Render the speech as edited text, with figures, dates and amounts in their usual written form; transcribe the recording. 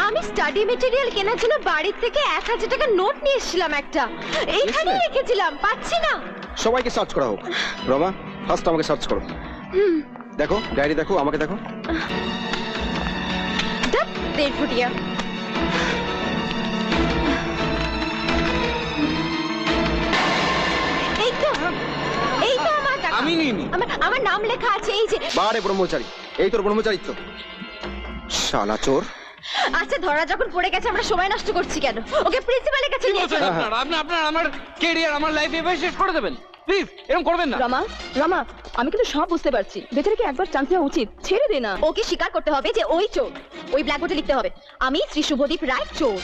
আমি study material কেনার জন্য বাড়ি থেকে 1000 টাকা নোট নিয়ে এসেছিলাম একটা, এইখানে রেখেছিলাম, পাচ্ছি না। সবাইকে সার্চ করা হোক। রমা, ফার্স্ট আমাকে সার্চ করো। দেখো, ডায়েরি দেখো, আমাকে দেখো। দেড় ফুটিয়া। এই তো আমার টাকা। আমি নিইনি। আমার নাম লেখা আছে এই যে। বারে ব্রহ্মচারী, এই তোর ব্রহ্মচারিত্ব। শালা চোর। আচ্ছা ধরা যখন পড়ে গেছে আমরা সময় নষ্ট করছি কেন? ওকে প্রিন্সিপালের কাছে নিয়ে চলো। আপনার আমার ক্যারিয়ার, আমার লাইফ এভাবে শেষ করে দেবেন? প্লিজ এরকম করবেন না। রমা, আমি কিন্তু সব বুঝতে পারছি, বেচারাকে একবার চান্স দেওয়া উচিত, ছেড়ে দে না। ওকে স্বীকার করতে হবে যে ওই চোর, ওই ব্ল্যাকবোর্ডে লিখতে হবে আমি শ্রী শুভদীপ রায় চোর।